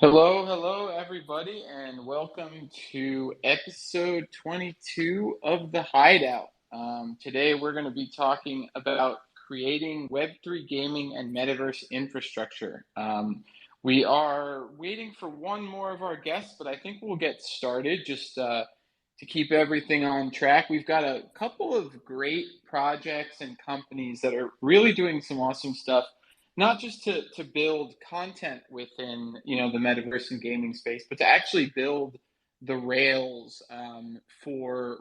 Hello, everybody, and welcome to episode 22 of the Hideout. Today, we're going to be talking about creating Web3 gaming and Metaverse infrastructure. We are waiting for one more of our guests, but I think we'll get started just to keep everything on track. We've got a couple of great projects and companies that are really doing some awesome stuff, not just to build content within the metaverse and gaming space, but to actually build the rails for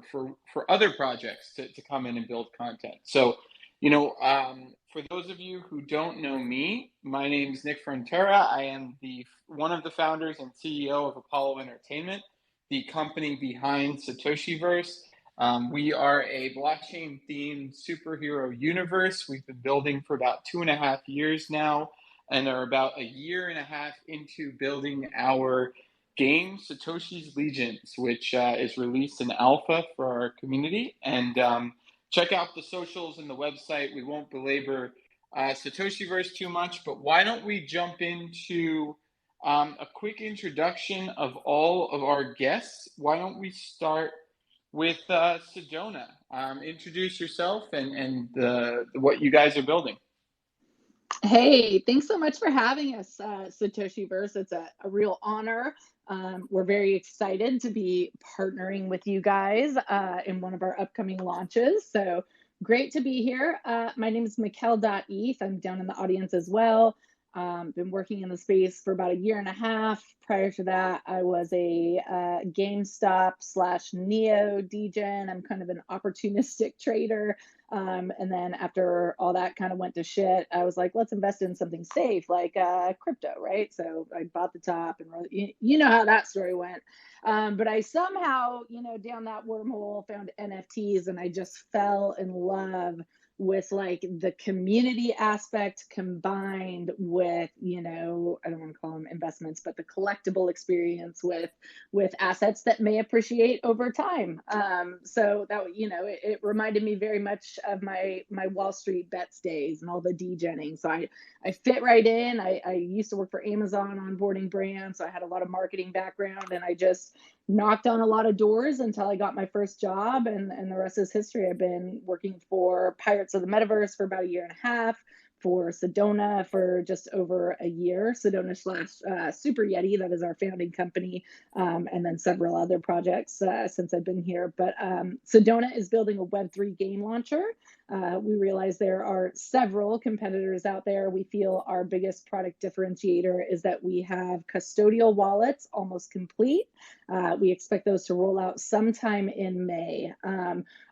other projects to come in and build content. So, for those of you who don't know me, my name is Nick Frontera. I am the one of the founders and CEO of Apollo Entertainment, the company behind Satoshiverse. We are a blockchain themed superhero universe. We've been building for about 2.5 years now and are about a year and a half into building our game, Satoshi's Legions, which is released in alpha for our community. And check out the socials and the website. We won't belabor Satoshiverse too much, but why don't we jump into a quick introduction of all of our guests? Why don't we start with Sedona? Introduce yourself and what you guys are building. Hey, thanks so much for having us, Satoshiverse. It's a real honor. We're very excited to be partnering with you guys in one of our upcoming launches. So great to be here. My name is Mikkel.eth. I'm down in the audience as well. Been working in the space for about a year and a half. Prior to that, I was a GameStop / Neo degen. I'm kind of an opportunistic trader. And then after all that kind of went to shit, I was like, let's invest in something safe like crypto, right? So I bought the top and you know how that story went. But I somehow, down that wormhole found NFTs and I just fell in love with like the community aspect combined with, I don't want to call them investments, but the collectible experience with assets that may appreciate over time. So that, it reminded me very much of my Wall Street bets days and all the degenning. So I fit right in. I used to work for Amazon onboarding brands. So I had a lot of marketing background and I just knocked on a lot of doors until I got my first job, and the rest is history. I've been working for Pirates of the Metaverse for about a year and a half, for Sedona for just over a year, Sedona / Super Yeti, that is our founding company, and then several other projects since I've been here. But Sedona is building a Web3 game launcher. We realize there are several competitors out there. We feel our biggest product differentiator is that we have custodial wallets almost complete. We expect those to roll out sometime in May.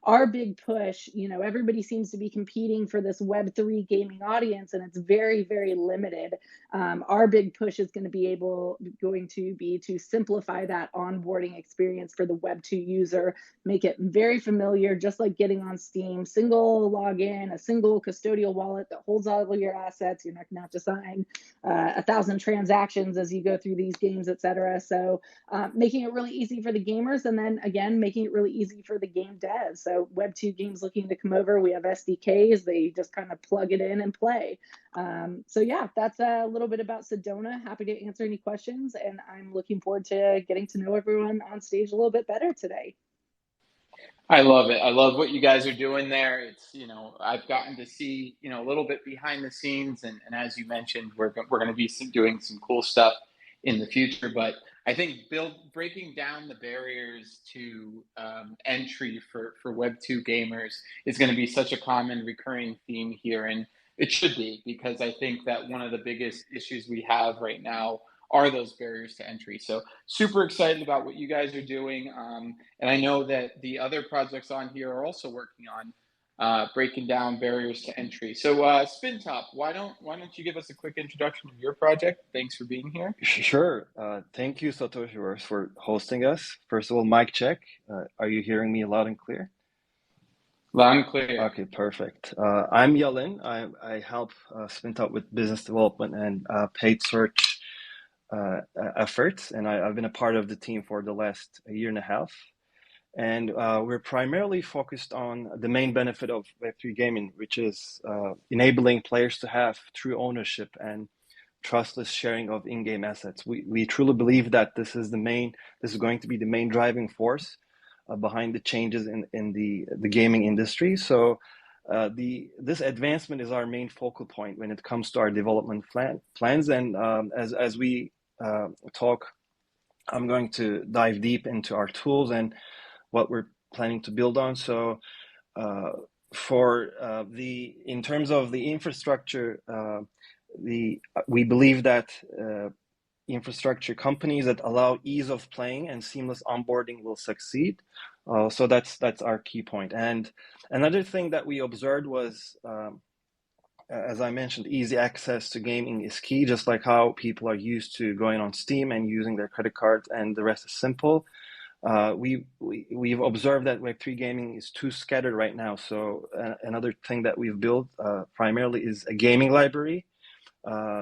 Our big push, everybody seems to be competing for this Web3 gaming audience, and it's very, very limited. Our big push is going to be to simplify that onboarding experience for the Web2 user, make it very familiar, just like getting on Steam, single login, a single custodial wallet that holds all of your assets. You're not going to have to sign 1,000 transactions as you go through these games, etc. So making it really easy for the gamers, and then again, making it really easy for the game devs. So Web2 games looking to come over, we have SDKs. They just kind of plug it in and play. So yeah, that's a little bit about Sedona. Happy to answer any questions, and I'm looking forward to getting to know everyone on stage a little bit better today. I love it. I love what you guys are doing there. It's, I've gotten to see, a little bit behind the scenes. And as you mentioned, we're going to be doing some cool stuff in the future. But I think breaking down the barriers to entry for Web2 gamers is going to be such a common recurring theme here. And it should be, because I think that one of the biggest issues we have right now are those barriers to entry. So super excited about what you guys are doing. And I know that the other projects on here are also working on breaking down barriers to entry. So SpinTop, why don't you give us a quick introduction of your project? Thanks for being here. Sure. Thank you, Satoshiverse, for hosting us. First of all, mic check. Are you hearing me loud and clear? Loud and clear. Okay, perfect. I'm Yalin. I help SpinTop with business development and paid search efforts, and I've been a part of the team for the last year and a half. And we're primarily focused on the main benefit of Web3 gaming, which is enabling players to have true ownership and trustless sharing of in-game assets. We truly believe that this is going to be the main driving force behind the changes in the gaming industry. So this advancement is our main focal point when it comes to our development plans. And as we talk, I'm going to dive deep into our tools and what we're planning to build on. So in terms of the infrastructure, we believe that infrastructure companies that allow ease of playing and seamless onboarding will succeed. So that's our key point. And another thing that we observed was, as I mentioned, easy access to gaming is key, just like how people are used to going on Steam and using their credit cards, and the rest is simple. We've observed that Web3 gaming is too scattered right now. So another thing that we've built primarily is a gaming library,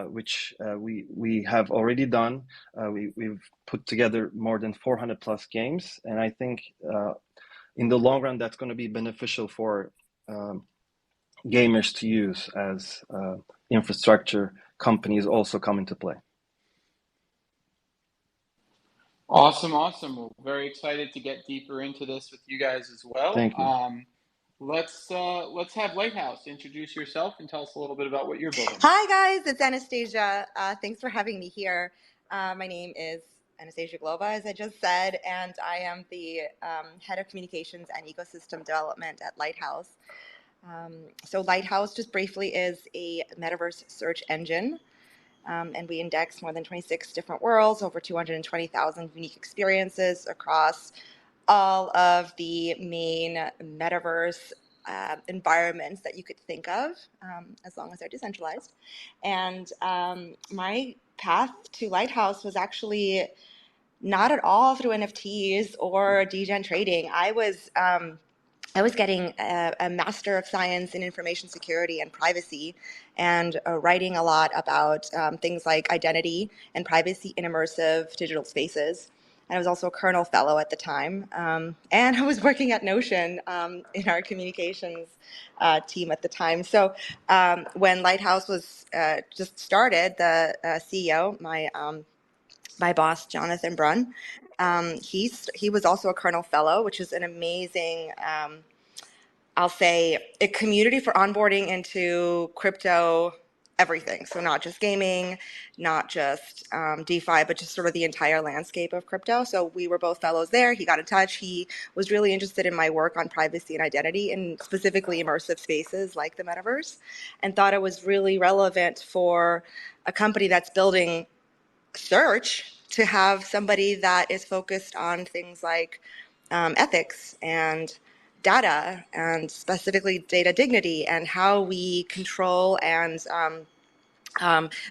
which we have already done. We've put together more than 400 plus games, and I think in the long run that's going to be beneficial for gamers to use as infrastructure companies also come into play. Awesome. We're very excited to get deeper into this with you guys as well. Thank you. Let's have Lighthouse introduce yourself and tell us a little bit about what you're building. Hi guys, it's Anastasia. Thanks for having me here. My name is Anastasia Globa, as I just said, and I am the head of communications and ecosystem development at Lighthouse. So Lighthouse, just briefly, is a Metaverse search engine, and we index more than 26 different worlds, over 220,000 unique experiences across all of the main Metaverse environments that you could think of, as long as they're decentralized. And my path to Lighthouse was actually not at all through NFTs or degen trading. I was getting a Master of Science in Information Security and Privacy, and writing a lot about things like identity and privacy in immersive digital spaces. And I was also a Kernel Fellow at the time. And I was working at Notion in our communications team at the time. So when Lighthouse was just started, the CEO, my boss, Jonathan Brunn, he was also a Kernel Fellow, which is an amazing, I'll say, a community for onboarding into crypto everything. So not just gaming, not just DeFi, but just sort of the entire landscape of crypto. So we were both fellows there. He got in touch. He was really interested in my work on privacy and identity, and specifically immersive spaces like the Metaverse, and thought it was really relevant for a company that's building search to have somebody that is focused on things like ethics and data, and specifically data dignity, and how we control and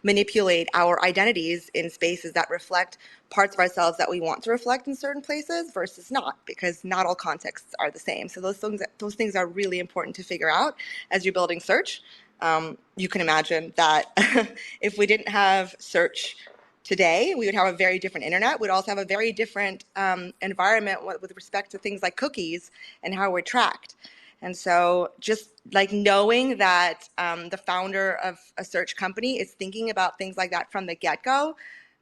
manipulate our identities in spaces that reflect parts of ourselves that we want to reflect in certain places versus not, because not all contexts are the same. So those things are really important to figure out as you're building search. You can imagine that if we didn't have search today, we would have a very different internet. We'd also have a very different environment with respect to things like cookies and how we're tracked. And so just like knowing that the founder of a search company is thinking about things like that from the get-go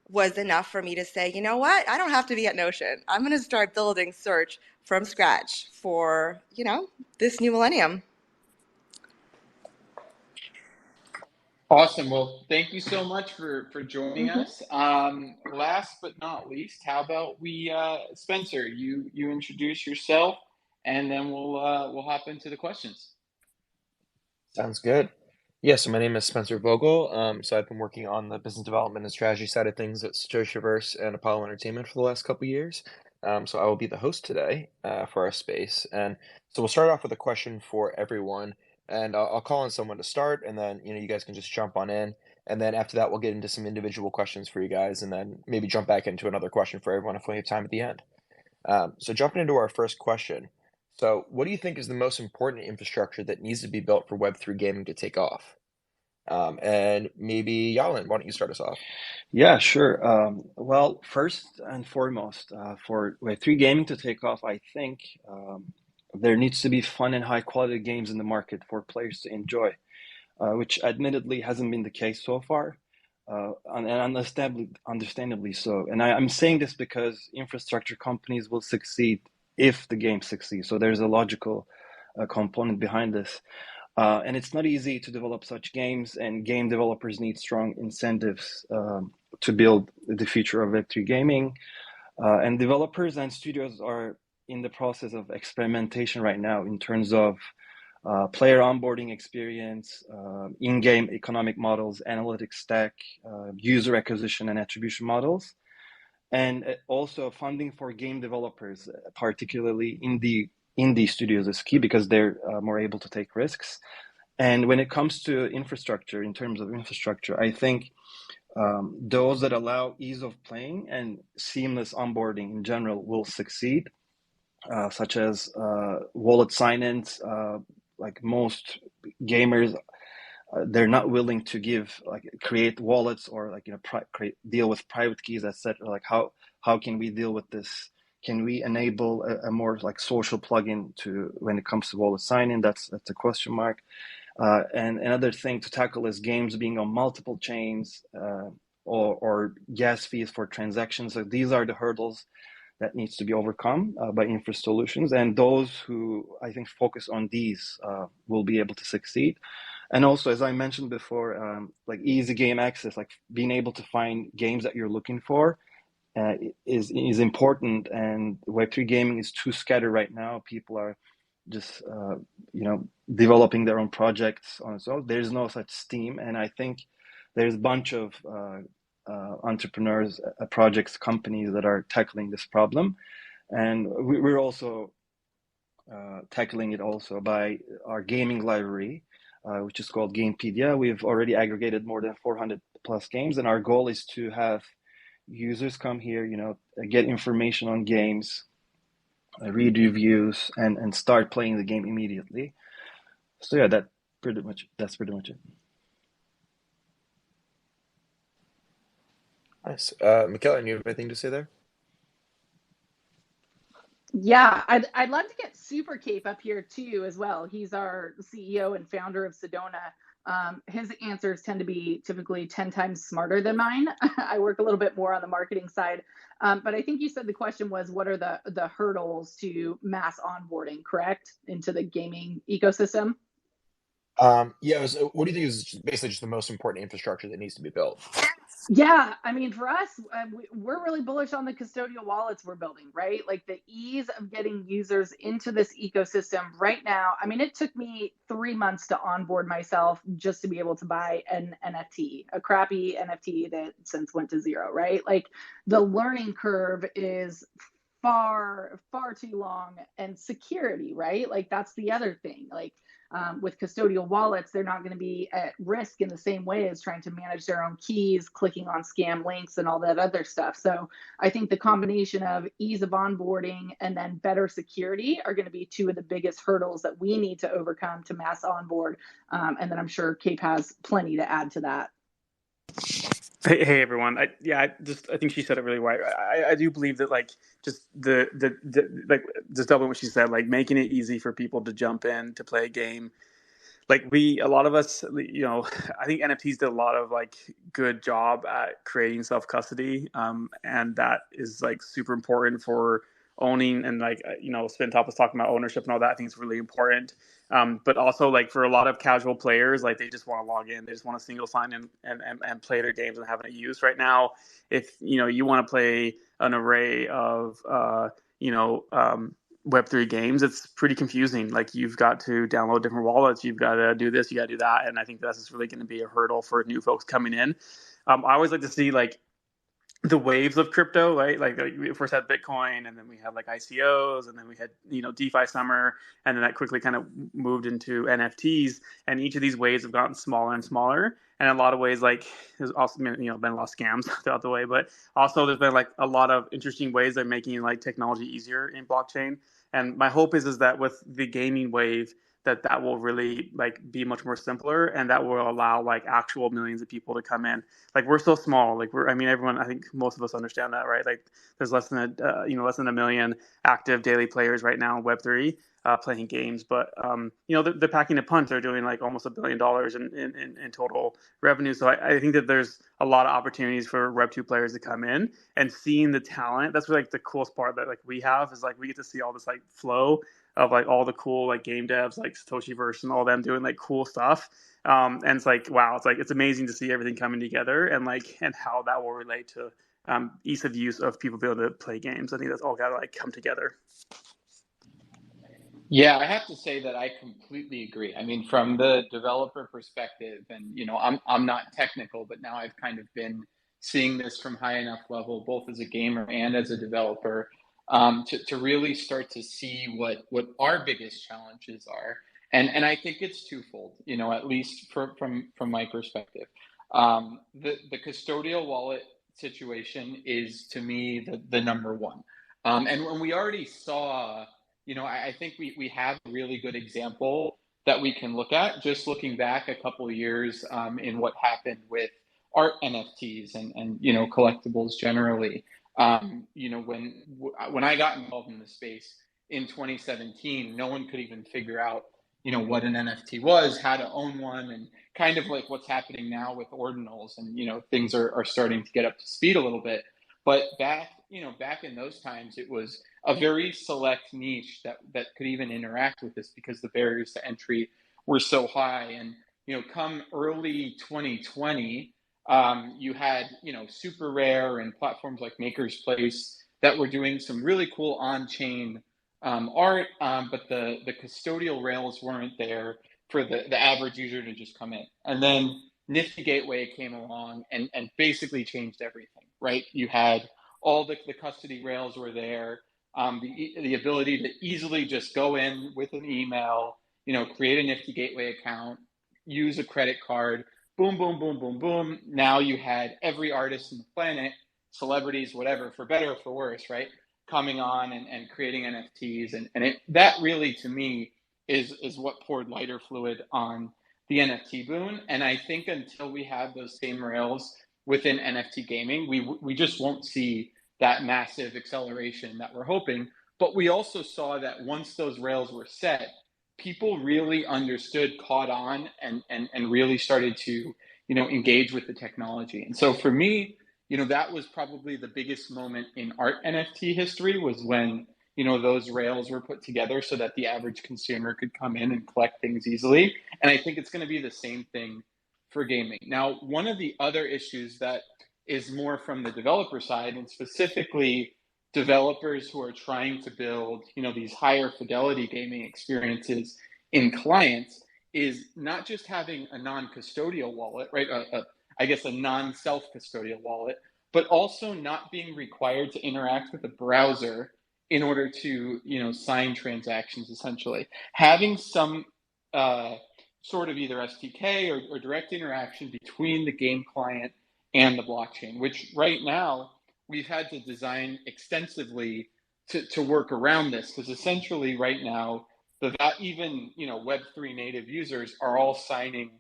was enough for me to say, you know what, I don't have to be at Notion. I'm going to start building search from scratch for, this new millennium. Awesome. Well, thank you so much for joining us. Last but not least, how about we, Spencer, you introduce yourself, and then we'll hop into the questions. Sounds good. Yeah, so my name is Spencer Vogel. So I've been working on the business development and strategy side of things at Satoshiverse and Apollo Entertainment for the last couple of years. So I will be the host today for our space. And so we'll start off with a question for everyone. And I'll call on someone to start, and then you guys can just jump on in. And then after that, we'll get into some individual questions for you guys, and then maybe jump back into another question for everyone if we have time at the end. So jumping into our first question. So what do you think is the most important infrastructure that needs to be built for Web3 gaming to take off? And maybe Yalin, why don't you start us off? Yeah, sure. Well, first and foremost, for Web3 gaming to take off, I think there needs to be fun and high quality games in the market for players to enjoy, which admittedly hasn't been the case so far. and understandably so. And I'm saying this because infrastructure companies will succeed if the game succeeds. So there's a logical component behind this. And it's not easy to develop such games, and game developers need strong incentives to build the future of Web3 gaming. And developers and studios are in the process of experimentation right now in terms of player onboarding experience, in-game economic models, analytics stack, user acquisition and attribution models, and also funding for game developers, particularly indie studios, is key because they're more able to take risks. And when it comes to infrastructure, in terms of infrastructure, I think those that allow ease of playing and seamless onboarding in general will succeed, such as wallet sign-ins. Like most gamers, they're not willing to create wallets or deal with private keys, etc. Like how can we deal with this? Can we enable a more like social plugin to when it comes to wallet sign-in? That's a question mark. And another thing to tackle is games being on multiple chains or gas fees for transactions. So these are the hurdles that needs to be overcome by infra solutions. And those who I think focus on these will be able to succeed. And also, as I mentioned before, like easy game access, like being able to find games that you're looking for is important. And Web3 gaming is too scattered right now. People are just developing their own projects on its own. There's no such steam, and I think there's a bunch of entrepreneurs, projects, companies that are tackling this problem, and we're also tackling it also by our gaming library, which is called Gamepedia. We've already aggregated more than 400 plus games, and our goal is to have users come here, get information on games, read reviews, and start playing the game immediately. So yeah, that's pretty much it. Nice. Michaela, you have anything to say there? Yeah, I'd love to get Super Cape up here too as well. He's our CEO and founder of Sedona. His answers tend to be typically 10 times smarter than mine. I work a little bit more on the marketing side. But I think you said the question was, what are the hurdles to mass onboarding, correct, into the gaming ecosystem? What do you think is basically just the most important infrastructure that needs to be built? Yeah, I mean, for us, we're really bullish on the custodial wallets we're building, right? Like the ease of getting users into this ecosystem right now. I mean, it took me 3 months to onboard myself just to be able to buy an NFT, a crappy NFT that since went to zero, right? Like the learning curve is far, far too long. And security, right? Like that's the other thing. Like with custodial wallets, they're not going to be at risk in the same way as trying to manage their own keys, clicking on scam links and all that other stuff. So I think the combination of ease of onboarding and then better security are going to be two of the biggest hurdles that we need to overcome to mass onboard. And then I'm sure Cape has plenty to add to that. Hey everyone. I think she said it really right. I do believe that just just doubling what she said, making it easy for people to jump in to play a game. A lot of us, I think NFTs did a lot of good job at creating self custody, and that is super important for owning and Spintop was talking about ownership and all that. I think it's really important. But also for a lot of casual players, they just want to log in, they just want to single sign in and play their games and having it used. Right now, if you want to play an array of Web3 games, it's pretty confusing. You've got to download different wallets, you've got to do this, you got to do that, and I think that's just really going to be a hurdle for new folks coming in. I always like to see the waves of crypto, right? We first had Bitcoin, and then we had ICOs, and then we had DeFi summer, and then that quickly kind of moved into NFTs. And each of these waves have gotten smaller and smaller. And in a lot of ways, there's also been a lot of scams throughout the way, but also there's been a lot of interesting ways of making technology easier in blockchain. And my hope is that with the gaming wave, that will really be much more simpler, and that will allow actual millions of people to come in. We're so small. Everyone, I think most of us understand that, right? There's less than a million active daily players right now in Web3. playing games. But they're packing a punch. They're doing like almost $1 billion in total revenue. So I think that there's a lot of opportunities for Web2 players to come in, and seeing the talent. That's like the coolest part that like we have is like we get to see all this like flow of like all the cool like game devs like Satoshiverse and all them doing like cool stuff. And it's like, wow, it's amazing to see everything coming together, and how that will relate to ease of use of people being able to play games. I think that's all got to like come together. Yeah, I have to say that I completely agree. I mean, from the developer perspective, and I'm not technical, but now I've kind of been seeing this from high enough level, both as a gamer and as a developer, to really start to see what our biggest challenges are. And I think it's twofold, at least from my perspective. The custodial wallet situation is, to me, the number one. And when we already saw, I think we have a really good example that we can look at, just looking back a couple of years in what happened with art NFTs and collectibles generally. When I got involved in the space in 2017, no one could even figure out what an NFT was, how to own one, and kind of like what's happening now with ordinals, and things are starting to get up to speed a little bit. But back in those times, it was a very select niche that could even interact with this because the barriers to entry were so high. And come early 2020, you had Super Rare and platforms like Maker's Place that were doing some really cool on-chain art, but the custodial rails weren't there for the average user to just come in. And then Nifty Gateway came along and basically changed everything, right? You had all the custody rails were there, the ability to easily just go in with an email, create a Nifty Gateway account, use a credit card, boom, boom, boom, boom, boom. Now you had every artist on the planet, celebrities, whatever, for better or for worse, right, coming on and creating NFTs. And that really, to me, is what poured lighter fluid on the NFT boon. And I think until we have those same rails within NFT gaming, we just won't see that massive acceleration that we're hoping. But we also saw that once those rails were set, people really understood, caught on, and really started to engage with the technology. And so for me, that was probably the biggest moment in art NFT history, was when those rails were put together so that the average consumer could come in and collect things easily. And I think it's going to be the same thing for gaming. Now, one of the other issues that is more from the developer side, and specifically developers who are trying to build these higher fidelity gaming experiences in clients, is not just having a non-custodial wallet, right? I guess a non-self custodial wallet, but also not being required to interact with a browser in order to sign transactions. Essentially having some sort of either SDK or direct interaction between the game client and the blockchain, which right now we've had to design extensively to work around this, because essentially right now even Web3 native users are all signing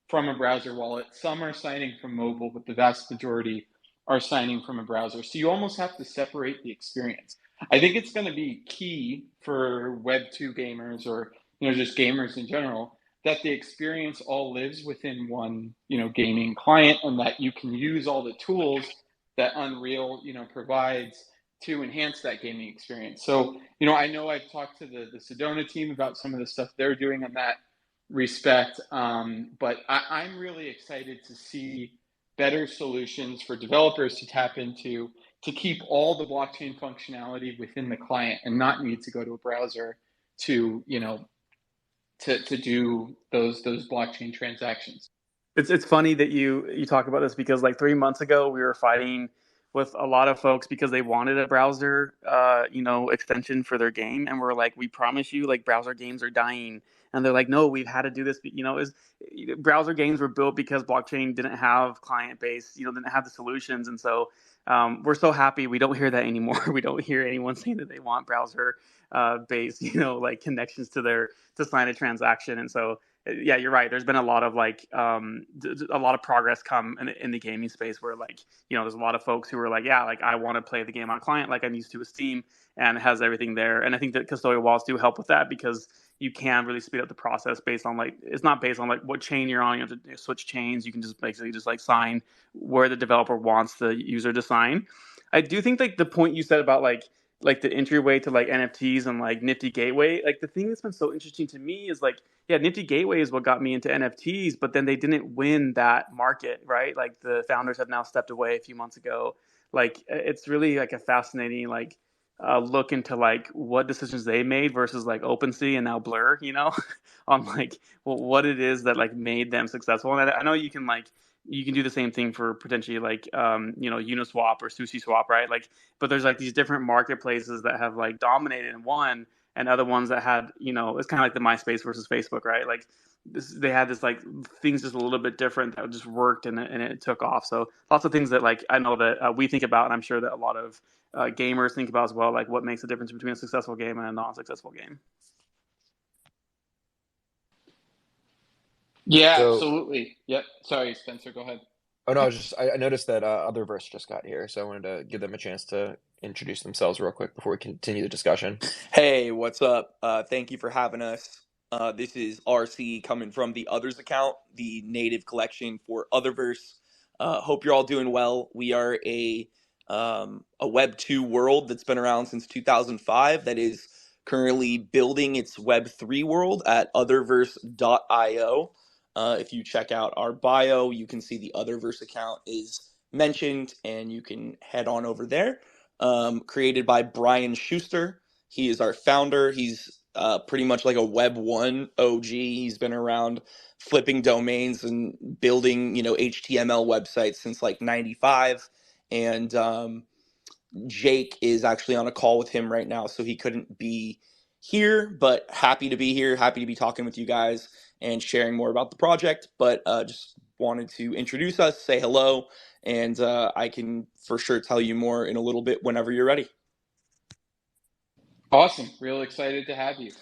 from a browser wallet. Some are signing from mobile, but the vast majority are signing from a browser. So you almost have to separate the experience. I think it's going to be key for Web2 gamers, or just gamers in general, that the experience all lives within one gaming client, and that you can use all the tools that Unreal provides to enhance that gaming experience. So I know I've talked to the Sedona team about some of the stuff they're doing in that respect, but I'm really excited to see better solutions for developers to tap into, to keep all the blockchain functionality within the client and not need to go to a browser to to do those blockchain transactions. It's funny that you talk about this, because like 3 months ago we were fighting with a lot of folks because they wanted a browser extension for their game, and we're like, we promise you, like, browser games are dying. And they're like, no, we've had to do this. Browser games were built because blockchain didn't have client base, didn't have the solutions. And so we're so happy we don't hear that anymore. We don't hear anyone saying that they want browser based, like connections to sign a transaction. And so yeah, you're right. There's been a lot of a lot of progress come in the gaming space where there's a lot of folks who are like, yeah, like I want to play the game on client like I'm used to with Steam, and it has everything there. And I think that custodial wallets do help with that because you can really speed up the process based on it's not based on what chain you're on. You have to switch chains. You can just basically just sign where the developer wants the user to sign. I do think the point you said about the entryway to NFTs and Nifty Gateway, the thing that's been so interesting to me is Nifty Gateway is what got me into NFTs, but then they didn't win that market, right? The founders have now stepped away a few months ago. It's really a fascinating look into what decisions they made versus OpenSea and now Blur, on what it is that made them successful. And I know you can you can do the same thing for potentially Uniswap or SushiSwap, right? But there's these different marketplaces that have dominated and won, and other ones that had, it's kind of like the MySpace versus Facebook, right? They had this things just a little bit different that just worked and it took off. So lots of things that I know that we think about, and I'm sure that a lot of gamers think about as well, what makes the difference between a successful game and a non-successful game. Yeah, absolutely. Yep. Sorry, Spencer, go ahead. Oh no, I noticed that Otherverse just got here, so I wanted to give them a chance to introduce themselves real quick before we continue the discussion. Hey, what's up? Thank you for having us. This is RC coming from the Others account, the native collection for Otherverse. Hope you're all doing well. We are a Web2 world that's been around since 2005 that is currently building its Web3 world at otherverse.io. If you check out our bio, you can see the Otherverse account is mentioned, and you can head on over there. Created by Brian Schuster. He is our founder. He's pretty much like a Web1 OG. He's been around flipping domains and building, HTML websites since 95. And Jake is actually on a call with him right now, so he couldn't be here, but happy to be here, happy to be talking with you guys and sharing more about the project. But just wanted to introduce us, say hello, and I can for sure tell you more in a little bit whenever you're ready. Awesome. Real excited to have you.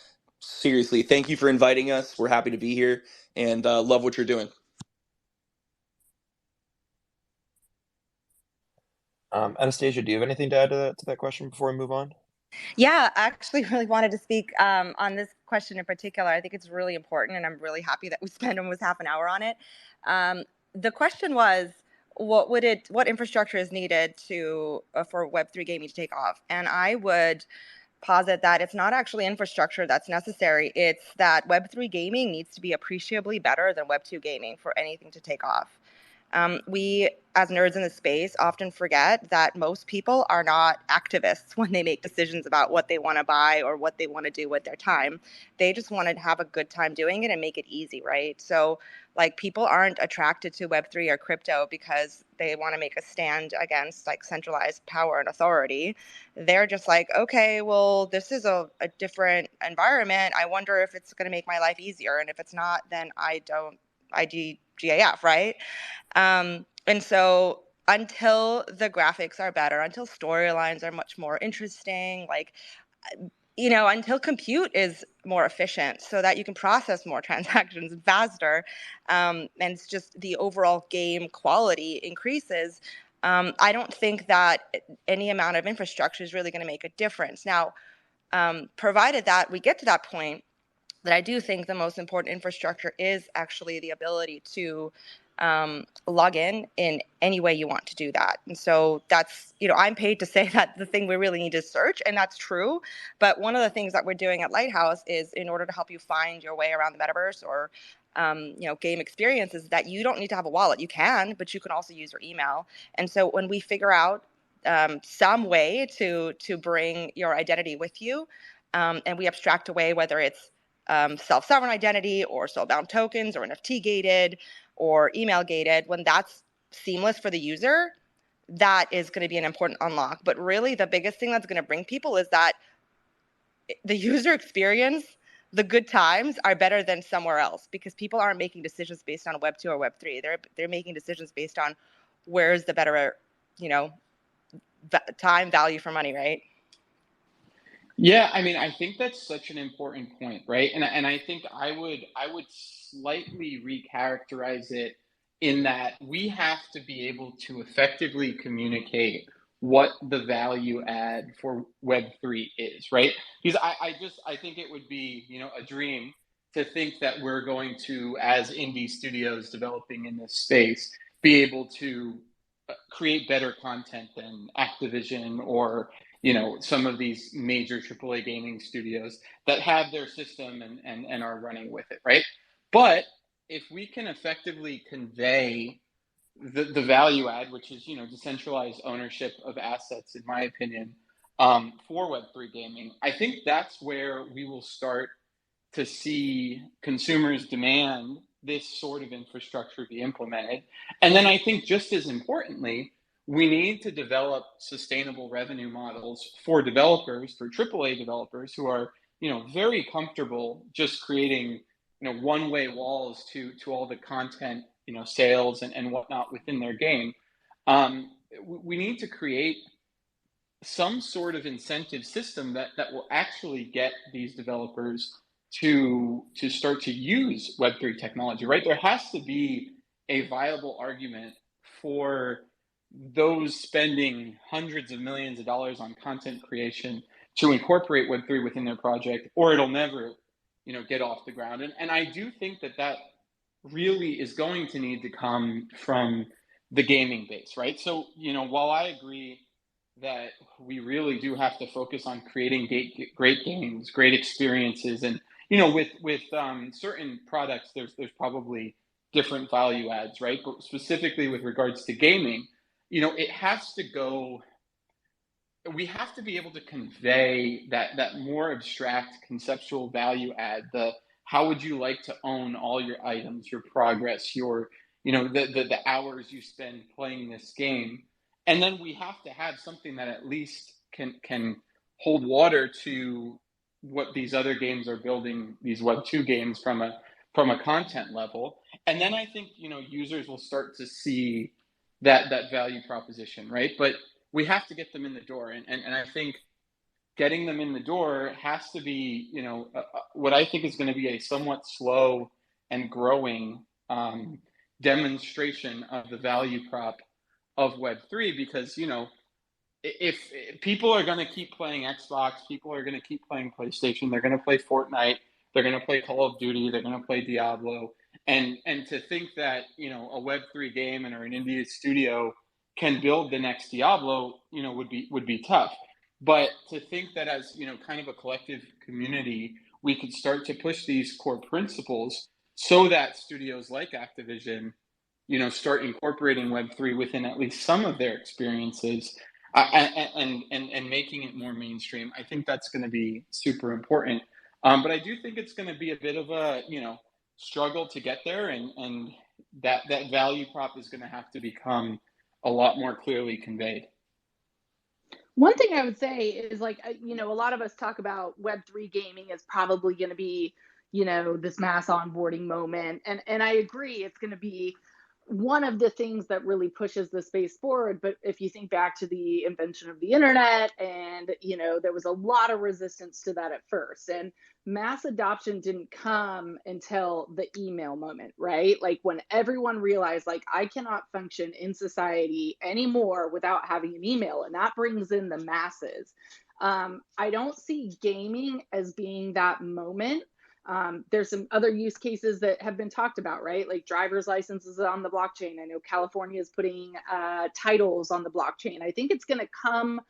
Seriously, thank you for inviting us. We're happy to be here and love what you're doing. Anastasia, do you have anything to add to that question before we move on? Yeah, I actually really wanted to speak on this question in particular. I think it's really important, and I'm really happy that we spent almost half an hour on it. The question was, what infrastructure is needed for Web3 gaming to take off? And I would posit that it's not actually infrastructure that's necessary. It's that Web3 gaming needs to be appreciably better than Web2 gaming for anything to take off. We, as nerds in the space, often forget that most people are not activists when they make decisions about what they want to buy or what they want to do with their time. They just want to have a good time doing it and make it easy, right? So, people aren't attracted to Web3 or crypto because they want to make a stand against centralized power and authority. They're just okay, well, this is a different environment. I wonder if it's going to make my life easier. And if it's not, then I GAF, right? And so until the graphics are better, until storylines are much more interesting, until compute is more efficient so that you can process more transactions faster, and it's just the overall game quality increases, I don't think that any amount of infrastructure is really going to make a difference. Now, provided that we get to that point, that I do think the most important infrastructure is actually the ability to log in any way you want to do that. And so that's, I'm paid to say that the thing we really need is search, and that's true. But one of the things that we're doing at Lighthouse is, in order to help you find your way around the metaverse or game experiences, that you don't need to have a wallet. You can, but you can also use your email. And so when we figure out some way to bring your identity with you, and we abstract away whether it's self-sovereign identity or soulbound tokens or NFT gated or email gated, when that's seamless for the user, that is going to be an important unlock. But really the biggest thing that's going to bring people is that the user experience, the good times are better than somewhere else, because people aren't making decisions based on Web2 or Web3. They're making decisions based on where's the better, time value for money, right? Yeah, I mean, I think that's such an important point, right? And I think I would slightly recharacterize it in that we have to be able to effectively communicate what the value add for Web3 is, right? Because I think it would be, a dream to think that we're going to, as indie studios developing in this space, be able to create better content than Activision or some of these major AAA gaming studios that have their system and are running with it, right? But if we can effectively convey the value add, which is decentralized ownership of assets, in my opinion, for Web3 gaming, I think that's where we will start to see consumers demand this sort of infrastructure be implemented. And then I think just as importantly, we need to develop sustainable revenue models for developers, for AAA developers who are, very comfortable just creating, one-way walls to all the content, sales and whatnot within their game. We need to create some sort of incentive system that will actually get these developers to start to use Web3 technology, right? There has to be a viable argument for those spending hundreds of millions of dollars on content creation to incorporate Web3 within their project, or it'll never, get off the ground. And I do think that really is going to need to come from the gaming base, right? So, while I agree that we really do have to focus on creating great games, great experiences, and with certain products, there's probably different value adds, right? But specifically with regards to gaming, it has to go. We have to be able to convey that more abstract conceptual value add. The how would you like to own all your items, your progress, your the hours you spend playing this game, and then we have to have something that at least can hold water to what these other games are building, these Web2 games from a content level. And then I think users will start to see that value proposition, right? But we have to get them in the door, and I think getting them in the door has to be what I think is going to be a somewhat slow and growing demonstration of the value prop of Web3, because if people are going to keep playing Xbox, people are going to keep playing PlayStation, they're going to play Fortnite, they're going to play Call of Duty, they're going to play Diablo, and to think that a Web3 game and or an indie studio can build the next Diablo, would be tough. But to think that as kind of a collective community, we could start to push these core principles so that studios like Activision, start incorporating Web3 within at least some of their experiences, and making it more mainstream. I think that's going to be super important. But I do think it's going to be a bit of a struggle to get there, and that value prop is going to have to become a lot more clearly conveyed. One thing I would say is like, a lot of us talk about Web3 gaming is probably going to be, this mass onboarding moment. And I agree, it's going to be one of the things that really pushes the space forward. But if you think back to the invention of the internet, and there was a lot of resistance to that at first, and mass adoption didn't come until the email moment, right? Like when everyone realized, like, I cannot function in society anymore without having an email, and that brings in the masses. I don't see gaming as being that moment. There's some other use cases that have been talked about, right? Like driver's licenses on the blockchain. I know California is putting titles on the blockchain. I think it's going to come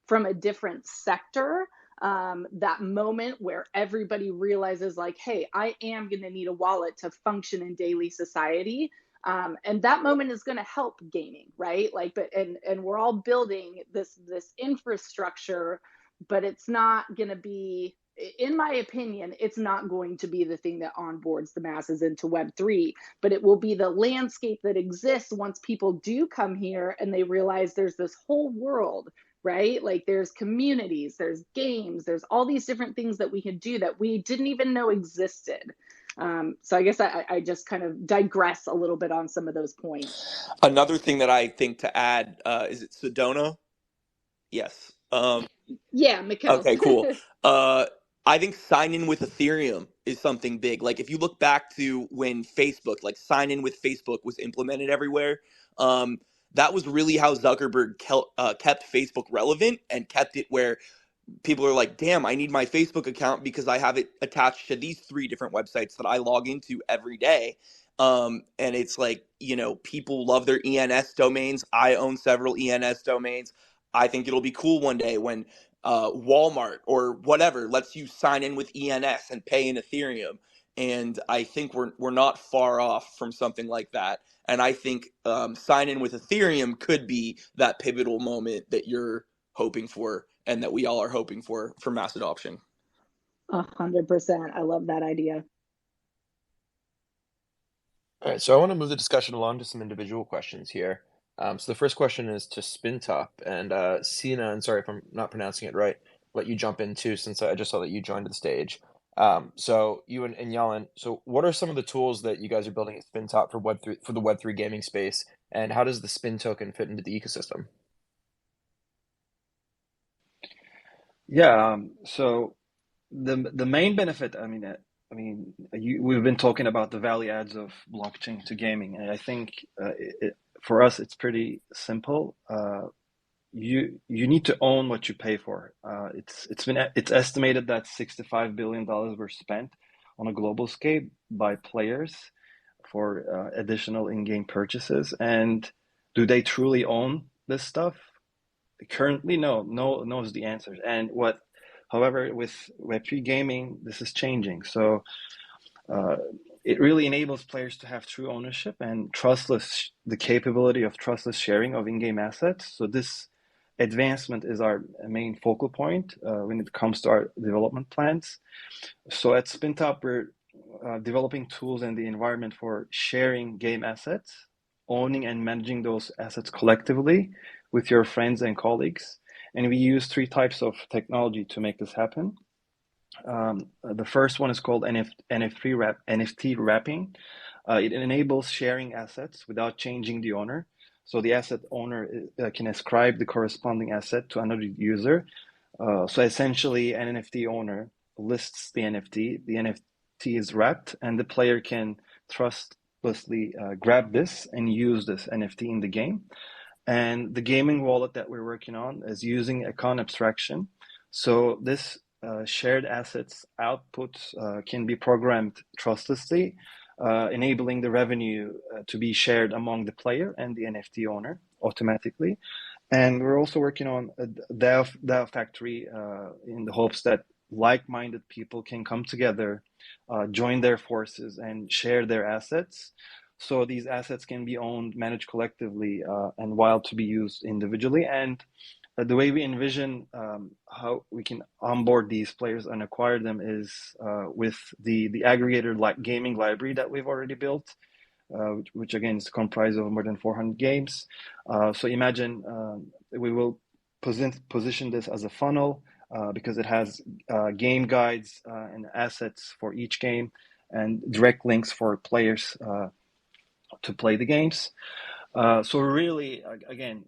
from a different sector. That moment where everybody realizes, like, hey, I am going to need a wallet to function in daily society. And that moment is going to help gaming, right? Like, and we're all building this infrastructure, but it's not going to be, in my opinion, it's not going to be the thing that onboards the masses into Web3, but it will be the landscape that exists once people do come here and they realize there's this whole world, right? Like there's communities, there's games, there's all these different things that we can do that we didn't even know existed. So I guess I just kind of digress a little bit on some of those points. Another thing that I think to add, is it Sedona? Yes. Yeah, Mikkel. Okay, cool. I think sign in with Ethereum is something big. Like if you look back to when Facebook, like sign in with Facebook was implemented everywhere, um, that was really how Zuckerberg kept Facebook relevant and kept it where people are like, damn, I need my Facebook account because I have it attached to these 3 different websites that I log into every day. And it's like, people love their ENS domains. I own several ENS domains. I think it'll be cool one day when Walmart or whatever lets you sign in with ENS and pay in Ethereum. And I think we're not far off from something like that. And I think sign in with Ethereum could be that pivotal moment that you're hoping for and that we all are hoping for mass adoption. 100%. I love that idea. All right, so I want to move the discussion along to some individual questions here. So the first question is to Spintop, and Sina, and sorry if I'm not pronouncing it right, let you jump in too, since I just saw that you joined the stage. So you and Yellen, so what are some of the tools that you guys are building at Spintop for Web3 for the Web3 gaming space, and how does the Spin token fit into the ecosystem? Yeah, so the main benefit, we've been talking about the value adds of blockchain to gaming, and I think for us it's pretty simple. You need to own what you pay for. It's estimated that $65 billion were spent on a global scale by players for additional in-game purchases, and do they truly own this stuff? Currently, no is the answer. However, with Web3 gaming, this is changing. So it really enables players to have true ownership and the capability of trustless sharing of in-game assets. So this advancement is our main focal point when it comes to our development plans. So at Spintop, we're developing tools and the environment for sharing game assets, owning and managing those assets collectively with your friends and colleagues. And we use 3 types of technology to make this happen. The first one is called NFT wrapping. It enables sharing assets without changing the owner. So the asset owner can ascribe the corresponding asset to another user. So essentially, an NFT owner lists the NFT. The NFT is wrapped, and the player can trustlessly grab this and use this NFT in the game. And the gaming wallet that we're working on is using Econ abstraction. So this shared assets output can be programmed trustlessly, enabling the revenue to be shared among the player and the NFT owner automatically. And we're also working on a DAO factory in the hopes that like-minded people can come together, join their forces, and share their assets. So these assets can be owned, managed collectively, and while to be used individually. And the way we envision how we can onboard these players and acquire them is with the aggregator gaming library that we've already built, which again is comprised of more than 400 games. So imagine we will position this as a funnel because it has game guides and assets for each game and direct links for players to play the games. So really, again,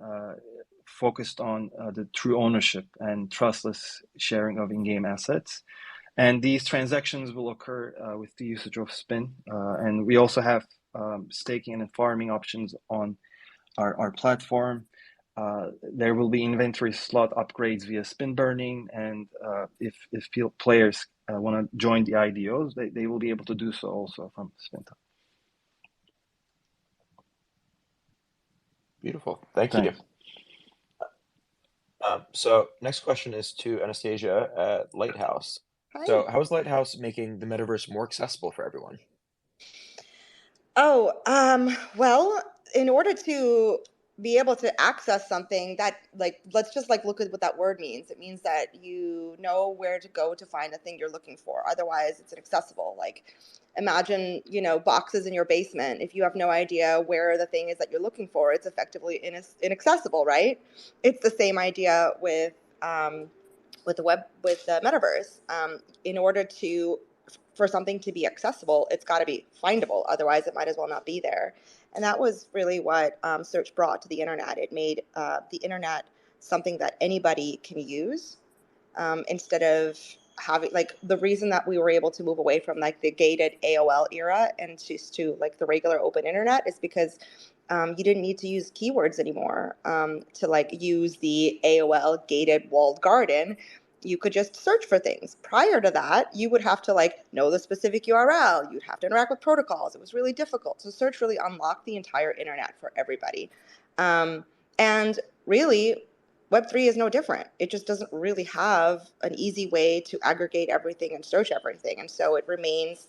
focused on the true ownership and trustless sharing of in-game assets. And these transactions will occur with the usage of Spin. And we also have staking and farming options on our platform. There will be inventory slot upgrades via Spin burning. And if players want to join the IDOs, they will be able to do so also from Spintop. Beautiful. Thank Thanks. you. So next question is to Anastasia at Lighthouse. Hi. So how is Lighthouse making the metaverse more accessible for everyone? Oh, well, in order to be able to access something that, like, let's just look at what that word means. It means that you know where to go to find the thing you're looking for. Otherwise, it's inaccessible. Like, imagine, boxes in your basement. If you have no idea where the thing is that you're looking for, it's effectively inaccessible, right? It's the same idea with the metaverse. In order for something to be accessible, it's got to be findable. Otherwise, it might as well not be there. And that was really what search brought to the internet. It made the internet something that anybody can use. instead of having like the reason that we were able to move away from like the gated AOL era and just to like the regular open internet is because you didn't need to use keywords anymore to like use the AOL gated walled garden. You could just search for things. Prior to that, you would have to like know the specific URL. You'd have to interact with protocols. It was really difficult. So search really unlocked the entire internet for everybody. And really, Web3 is no different. It just doesn't really have an easy way to aggregate everything and search everything. And so it remains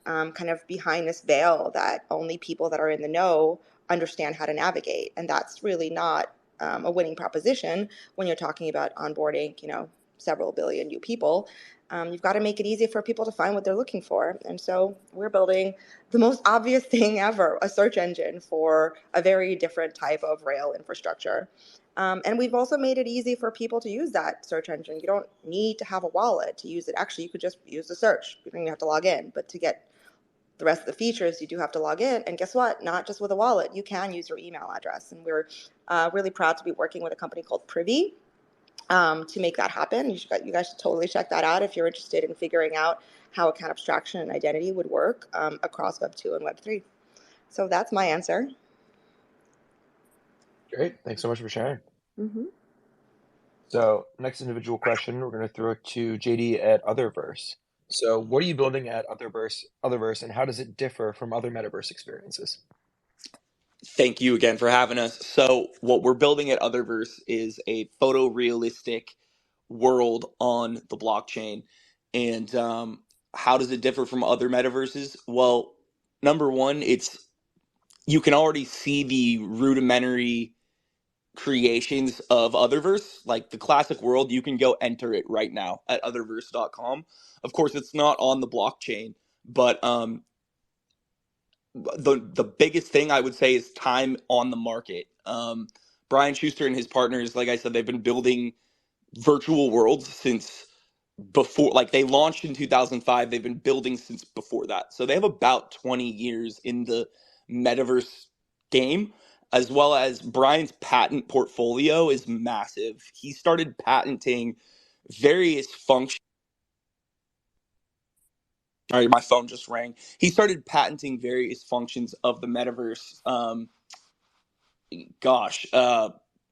kind of behind this veil that only people that are in the know understand how to navigate. And that's really not a winning proposition when you're talking about onboarding, several billion new people. You've got to make it easy for people to find what they're looking for. And so we're building the most obvious thing ever, a search engine for a very different type of rail infrastructure. And we've also made it easy for people to use that search engine. You don't need to have a wallet to use it. Actually, you could just use the search. You don't even have to log in. But to get the rest of the features, you do have to log in. And guess what? Not just with a wallet. You can use your email address. And we're really proud to be working with a company called Privy to make that happen. You guys should totally check that out if you're interested in figuring out how account abstraction and identity would work across Web 2 and Web 3. So that's my answer. Great. Thanks so much for sharing. Mm-hmm. So next individual question, we're going to throw it to JD at Otherverse. So what are you building at Otherverse, and how does it differ from other metaverse experiences? Thank you again for having us. So what we're building at Otherverse is a photorealistic world on the blockchain. And how does it differ from other metaverses? Well, number one, you can already see the rudimentary creations of Otherverse, like the classic world. You can go enter it right now at otherverse.com. Of course, it's not on the blockchain, but the biggest thing I would say is time on the market. Brian Schuster and his partners, like I said, they've been building virtual worlds since before, like they launched in 2005. They've been building since before that. So they have about 20 years in the metaverse game, as well as Brian's patent portfolio is massive. He started patenting various functions. All right, my phone just rang. He started patenting various functions of the metaverse. Gosh,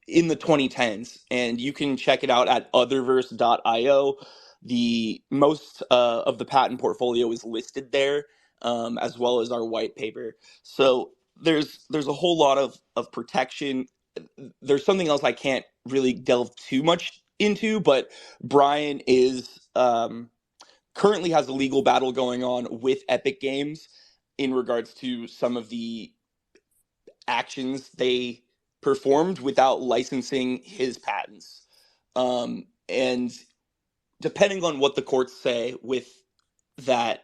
in the 2010s, and you can check it out at otherverse.io. The most of the patent portfolio is listed there, as well as our white paper. So there's a whole lot of protection. There's something else I can't really delve too much into, but Brian is currently has a legal battle going on with Epic Games in regards to some of the actions they performed without licensing his patents. And depending on what the courts say with that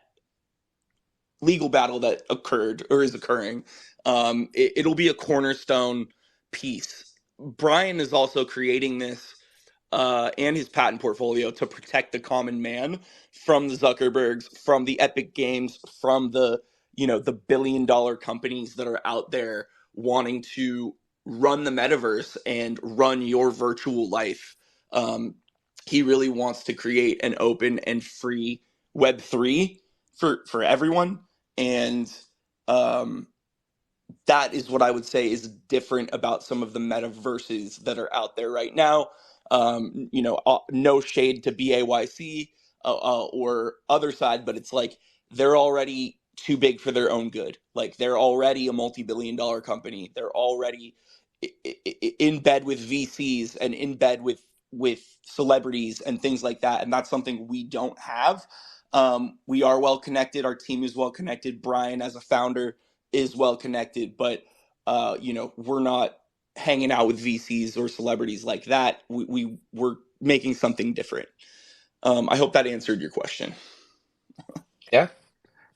legal battle that occurred or is occurring, it'll be a cornerstone piece. Brian is also creating this and his patent portfolio to protect the common man from the Zuckerbergs, from the Epic Games, from the the billion-dollar companies that are out there wanting to run the metaverse and run your virtual life. He really wants to create an open and free Web3 for everyone, and that is what I would say is different about some of the metaverses that are out there right now. No shade to BAYC or other side, but it's like they're already too big for their own good. Like they're already a multi-billion-dollar company. They're already in bed with VCs and in bed with celebrities and things like that, and that's something we don't have. We are well connected. Our team is well connected. Brian, as a founder, is well connected, but we're not hanging out with VCs or celebrities like that. We're making something different. I hope that answered your question. Yeah,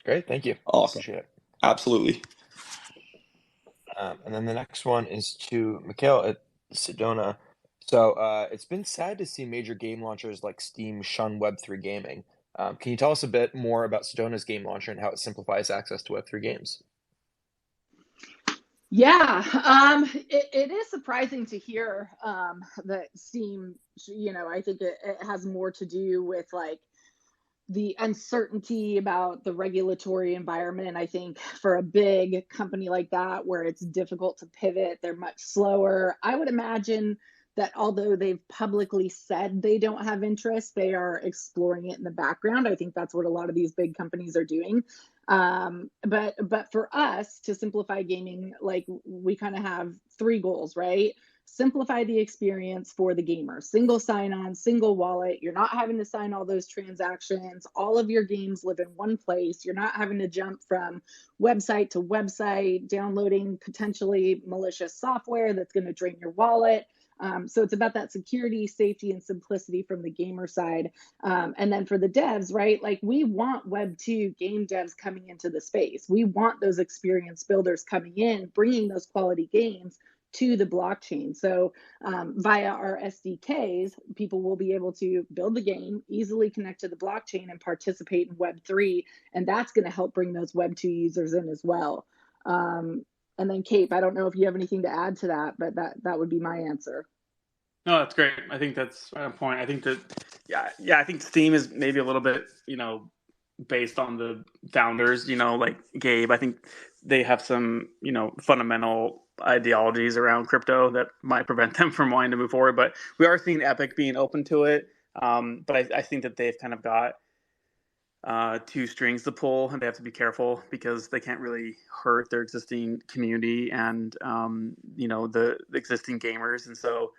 great. Thank you. Awesome. Appreciate it. Absolutely. And then the next one is to Mikhail at Sedona. So it's been sad to see major game launchers like Steam shun Web3 gaming. Can you tell us a bit more about Sedona's game launcher and how it simplifies access to Web3 games? Yeah, it is surprising to hear that Steam, I think it has more to do with like the uncertainty about the regulatory environment. I think for a big company like that, where it's difficult to pivot, they're much slower. I would imagine that although they've publicly said they don't have interest, they are exploring it in the background. I think that's what a lot of these big companies are doing. But for us to simplify gaming, like we kind of have three goals, right? Simplify the experience for the gamer. Single sign-on, single wallet. You're not having to sign all those transactions. All of your games live in one place. You're not having to jump from website to website, downloading potentially malicious software that's going to drain your wallet. So it's about that security, safety, and simplicity from the gamer side. And then for the devs, right? Like we want Web2 game devs coming into the space. We want those experience builders coming in, bringing those quality games to the blockchain. So via our SDKs, people will be able to build the game, easily connect to the blockchain, and participate in Web3. And that's going to help bring those Web2 users in as well. And then Cape, I don't know if you have anything to add to that, but that would be my answer. No, that's great. I think that's right on point. I think that, I think Steam is maybe a little bit, based on the founders, like Gabe. I think they have some, fundamental ideologies around crypto that might prevent them from wanting to move forward. But we are seeing Epic being open to it. But I think that they've kind of got two strings to pull, and they have to be careful because they can't really hurt their existing community and the existing gamers. And so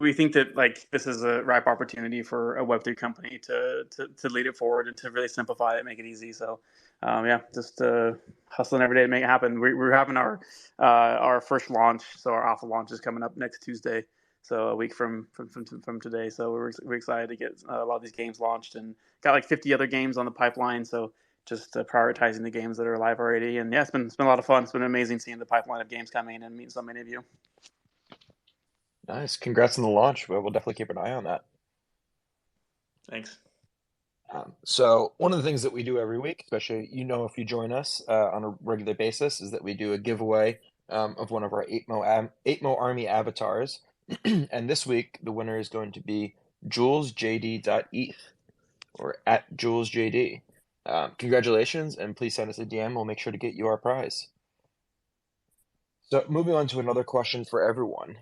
we think that like this is a ripe opportunity for a Web3 company to lead it forward and to really simplify it, make it easy. So just hustling every day to make it happen. We're having our first launch, so our alpha launch is coming up next Tuesday. So a week from today. So we're excited to get a lot of these games launched, and got like 50 other games on the pipeline. So just prioritizing the games that are live already. And it's been a lot of fun. It's been amazing seeing the pipeline of games coming and meeting so many of you. Nice. Congrats on the launch. We'll definitely keep an eye on that. Thanks. So one of the things that we do every week, especially if you join us on a regular basis, is that we do a giveaway of one of our 8mo Army avatars. And this week, the winner is going to be JulesJD.eth or at JulesJD. Congratulations, and please send us a DM. We'll make sure to get you our prize. So moving on to another question for everyone.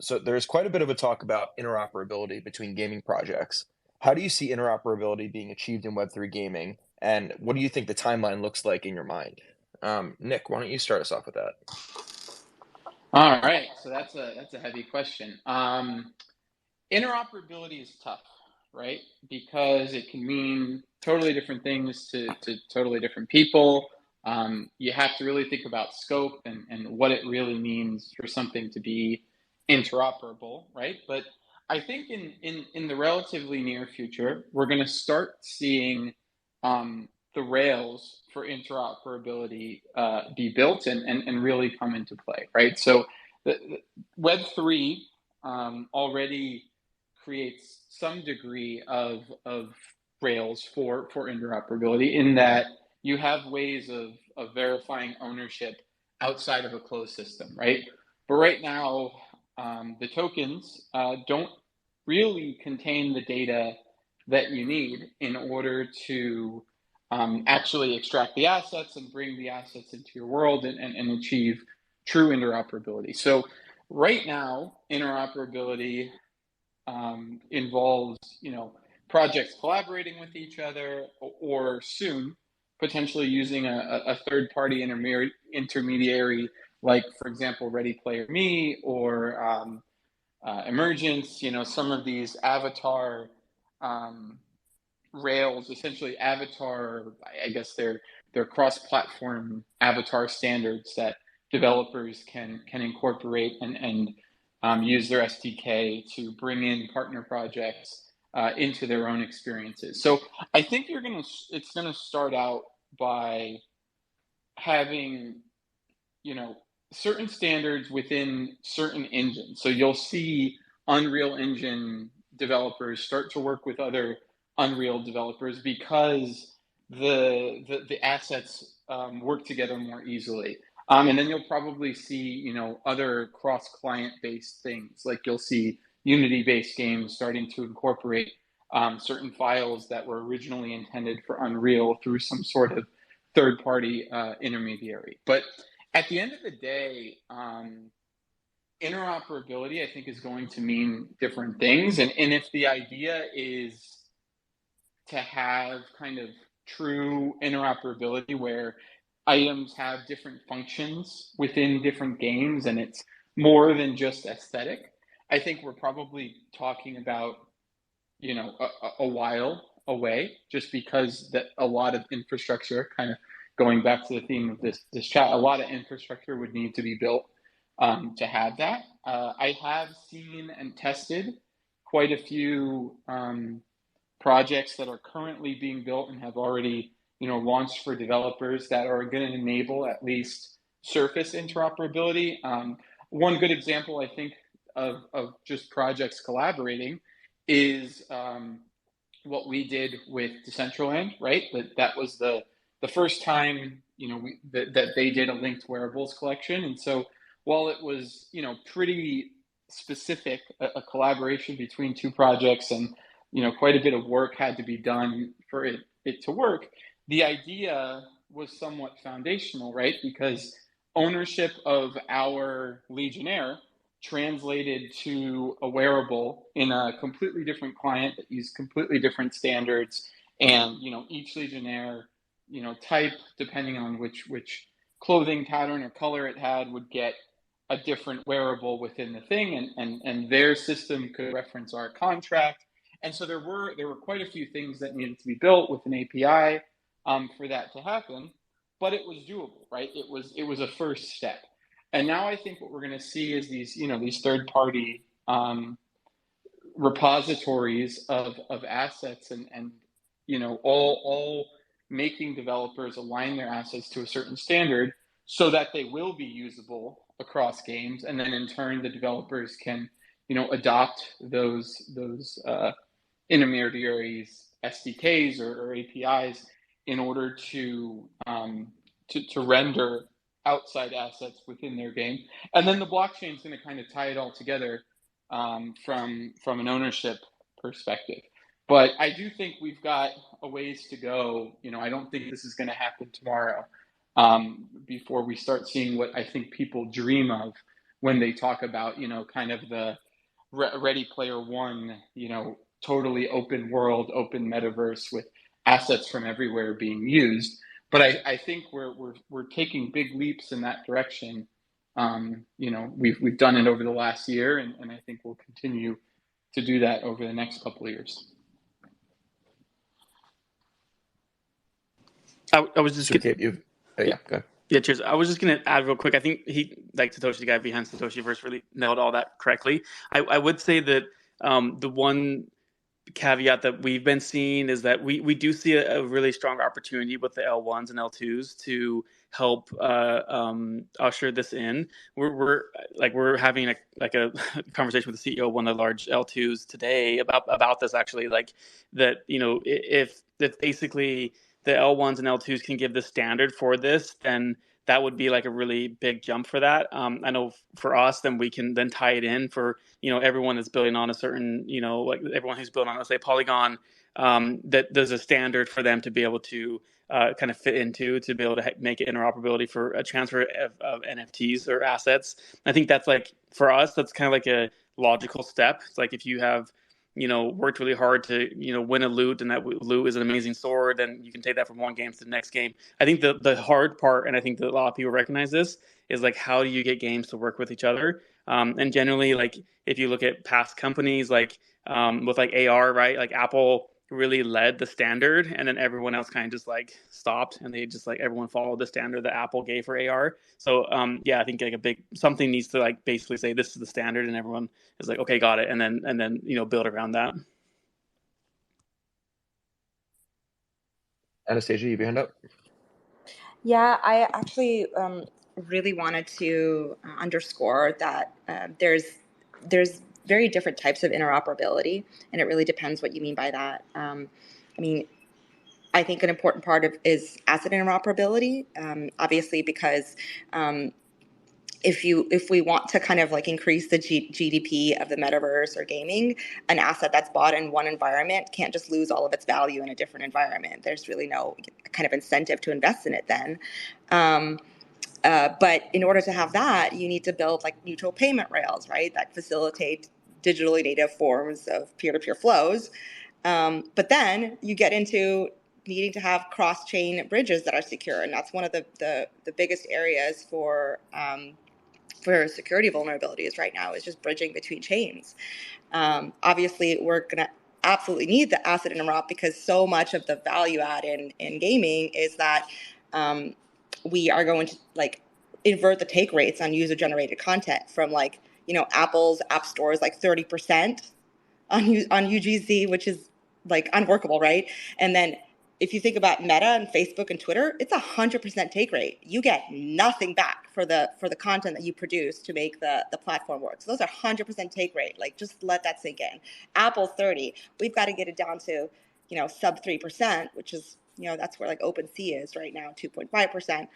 So there's quite a bit of a talk about interoperability between gaming projects. How do you see interoperability being achieved in Web3 gaming, and what do you think the timeline looks like in your mind? Nick, why don't you start us off with that? All right, so that's a heavy question. Interoperability is tough, right? Because it can mean totally different things to totally different people. You have to really think about scope and what it really means for something to be interoperable, right? But I think in the relatively near future, we're going to start seeing the rails for interoperability be built and really come into play, right? So the Web3 already creates some degree of rails for interoperability, in that you have ways of verifying ownership outside of a closed system, right? But right now, the tokens don't really contain the data that you need in order to actually extract the assets and bring the assets into your world and achieve true interoperability. So right now, interoperability involves, projects collaborating with each other, or soon potentially using a third-party intermediary, like, for example, Ready Player Me or Emergence. Some of these avatar rails, essentially avatar, I guess they're cross-platform avatar standards that developers can incorporate and use their SDK to bring in partner projects into their own experiences. So I think it's gonna start out by having, certain standards within certain engines. So you'll see Unreal Engine developers start to work with other Unreal developers because the assets work together more easily. And then you'll probably see, other cross-client based things. Like you'll see Unity-based games starting to incorporate certain files that were originally intended for Unreal through some sort of third-party intermediary. But at the end of the day, interoperability, I think, is going to mean different things. And if the idea is to have kind of true interoperability where items have different functions within different games and it's more than just aesthetic, I think we're probably talking about, a while away, just because that a lot of infrastructure, kind of going back to the theme of this chat, a lot of infrastructure would need to be built to have that. I have seen and tested quite a few projects that are currently being built and have already, launched for developers that are going to enable at least surface interoperability. One good example, I think, of just projects collaborating is what we did with Decentraland, right? That was the first time, that they did a linked wearables collection. And so while it was, pretty specific, a collaboration between two projects, and quite a bit of work had to be done for it to work, the idea was somewhat foundational, right? Because ownership of our Legionnaire translated to a wearable in a completely different client that used completely different standards. And, each Legionnaire, type, depending on which clothing pattern or color it had, would get a different wearable within the thing, and their system could reference our contract. And so there were quite a few things that needed to be built with an API for that to happen, but it was doable, right? It was a first step. And now I think what we're going to see is these third-party repositories of assets, and all making developers align their assets to a certain standard so that they will be usable across games, and then in turn the developers can adopt those intermediaries SDKs or APIs in order to render outside assets within their game. And then the blockchain is going to kind of tie it all together from an ownership perspective. But I do think we've got a ways to go. I don't think this is going to happen tomorrow before we start seeing what I think people dream of when they talk about, kind of the Ready Player One, totally open world, open metaverse with assets from everywhere being used. But I think we're taking big leaps in that direction. We've done it over the last year, and I think we'll continue to do that over the next couple of years. I was just go ahead. Yeah, cheers. I was just going to add real quick. I think Satoshi, the guy behind Satoshiverse, really nailed all that correctly. I would say that the one caveat that we've been seeing is that we do see a really strong opportunity with the L1s and L2s to help usher this in. We're having a conversation with the CEO of one of the large L2s today about this, actually, if basically the L1s and L2s can give the standard for this, then that would be like a really big jump for that. I know for us, then we can then tie it in for, everyone that's building on a certain, like everyone who's building on, let's say, Polygon, that there's a standard for them to be able to kind of fit into, to be able to make it interoperability for a transfer of NFTs or assets. I think that's like, for us, that's kind of like a logical step. It's like if you have worked really hard to, win a loot, and that loot is an amazing sword, then you can take that from one game to the next game. I think the hard part, and I think that a lot of people recognize this, is like, how do you get games to work with each other? And generally, like, if you look at past companies, like with like AR, right? Like Apple really led the standard, and then everyone else kind of just like stopped, and they just like everyone followed the standard that Apple gave for AR. So I think like something needs to like basically say this is the standard, and everyone is like, okay, got it, and then build around that. Anastasia, you have your hand up? Yeah, I actually really wanted to underscore that there's very different types of interoperability, and it really depends what you mean by that. I think an important part of is asset interoperability, obviously, because if we want to kind of like increase the GDP of the metaverse or gaming, an asset that's bought in one environment can't just lose all of its value in a different environment. There's really no kind of incentive to invest in it then. But in order to have that, you need to build like neutral payment rails, right, that facilitate digitally native forms of peer-to-peer flows. But then you get into needing to have cross-chain bridges that are secure, and that's one of the biggest areas for security vulnerabilities right now is just bridging between chains. Obviously, we're going to absolutely need the asset interop because so much of the value add in gaming is that we are going to like invert the take rates on user generated content from like, Apple's app store is like 30% on UGC, which is like unworkable, right? And then if you think about Meta and Facebook and Twitter, it's 100% take rate. You get nothing back for the content that you produce to make the platform work. So those are 100% take rate. Like, just let that sink in. Apple's 30. We've got to get it down to, sub 3%, which is, that's where like OpenSea is right now, 2.5%.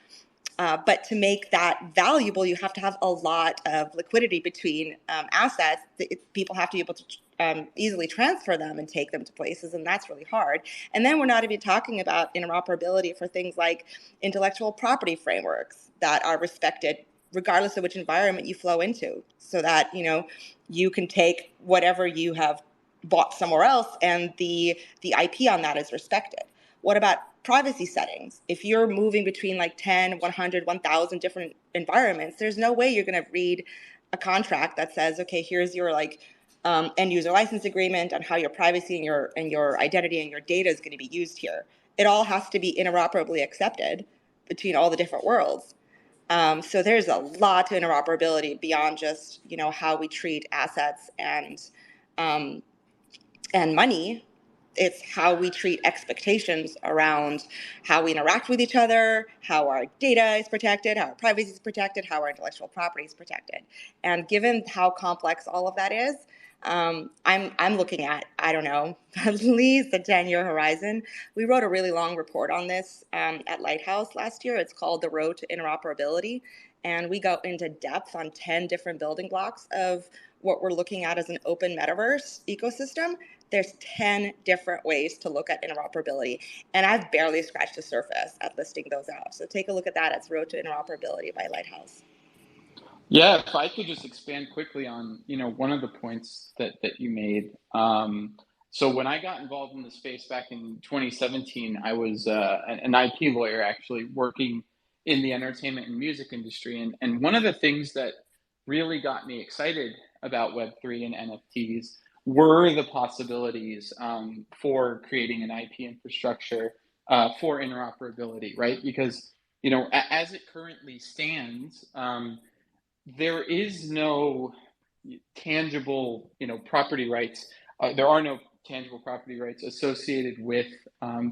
But to make that valuable, you have to have a lot of liquidity between assets. People have to be able to easily transfer them and take them to places, and that's really hard. And then we're not even talking about interoperability for things like intellectual property frameworks that are respected regardless of which environment you flow into, so that you can take whatever you have bought somewhere else and the IP on that is respected. What about privacy settings? If you're moving between like 10, 100, 1,000 different environments, there's no way you're going to read a contract that says, okay, here's your like end user license agreement on how your privacy and your identity and your data is going to be used here. It all has to be interoperably accepted between all the different worlds. So there's a lot to interoperability beyond just how we treat assets and money. It's how we treat expectations around how we interact with each other, how our data is protected, how our privacy is protected, how our intellectual property is protected. And given how complex all of that is, I'm looking at, I don't know, at least a 10-year horizon. We wrote a really long report on this at Lighthouse last year. It's called The Road to Interoperability. And we go into depth on 10 different building blocks of what we're looking at as an open metaverse ecosystem. There's 10 different ways to look at interoperability. And I've barely scratched the surface at listing those out. So take a look at that. It's Road to Interoperability by Lighthouse. Yeah, if I could just expand quickly on, one of the points that you made. So when I got involved in the space back in 2017, I was an IP lawyer actually working in the entertainment and music industry. And one of the things that really got me excited about Web3 and NFTs were the possibilities for creating an IP infrastructure for interoperability, right? Because, as it currently stands, there is no tangible, property rights. There are no tangible property rights associated with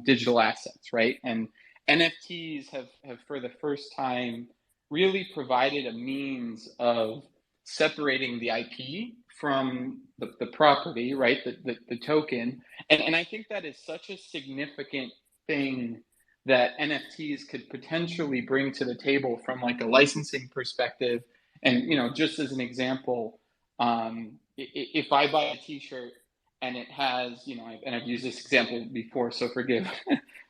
digital assets, right? And NFTs have for the first time really provided a means of separating the IP from the property, right? The token. And I think that is such a significant thing that NFTs could potentially bring to the table from like a licensing perspective. And, just as an example, if I buy a T-shirt and it has, and I've used this example before, so forgive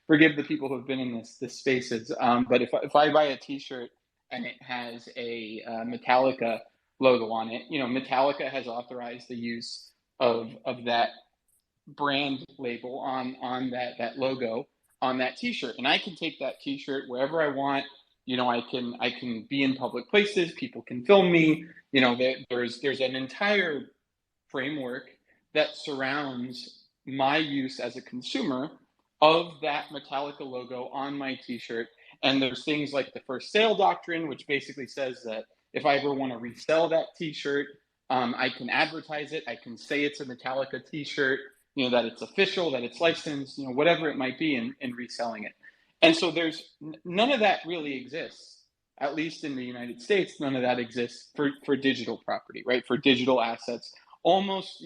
the people who have been in this spaces. But if I buy a T-shirt and it has a Metallica logo on it, Metallica has authorized the use of that brand label on that logo on that T-shirt, and I can take that T-shirt wherever I want. I can be in public places. People can film me. There's an entire framework that surrounds my use as a consumer of that Metallica logo on my T-shirt. And there's things like the first sale doctrine, which basically says that if I ever want to resell that T-shirt, I can advertise it. I can say it's a Metallica T-shirt, that it's official, that it's licensed, whatever it might be, in reselling it. And so there's none of that really exists, at least in the United States. None of that exists for digital property, right? For digital assets, almost,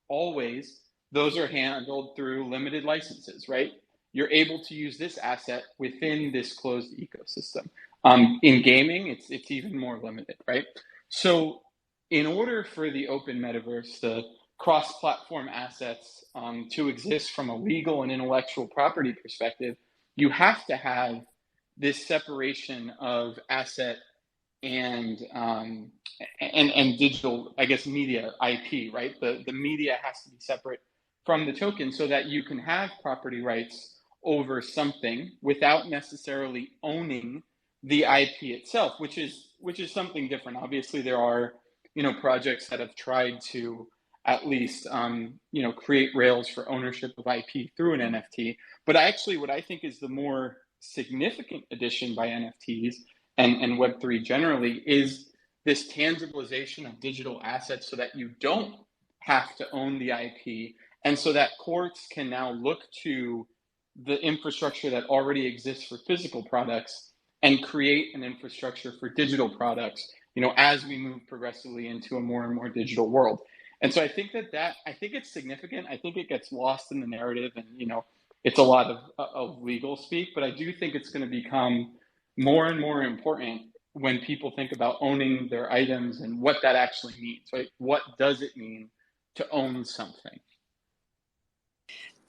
always those are handled through limited licenses, right? you're able to use this asset within this closed ecosystem. In gaming, it's even more limited, right? So in order for the open metaverse, the cross-platform assets to exist from a legal and intellectual property perspective, you have to have this separation of asset and digital, I guess, media IP, right? The media has to be separate from the token so that you can have property rights over something without necessarily owning the IP itself, which is something different. Obviously, there are projects that have tried to at least create rails for ownership of IP through an NFT. But actually, what I think is the more significant addition by NFTs and Web3 generally is this tangibilization of digital assets so that you don't have to own the IP, and so that courts can now look to the infrastructure that already exists for physical products and create an infrastructure for digital products, as we move progressively into a more and more digital world. And so I think I think it's significant. I think it gets lost in the narrative, and it's a lot of legal speak, but I do think it's going to become more and more important when people think about owning their items and what that actually means, right? What does it mean to own something?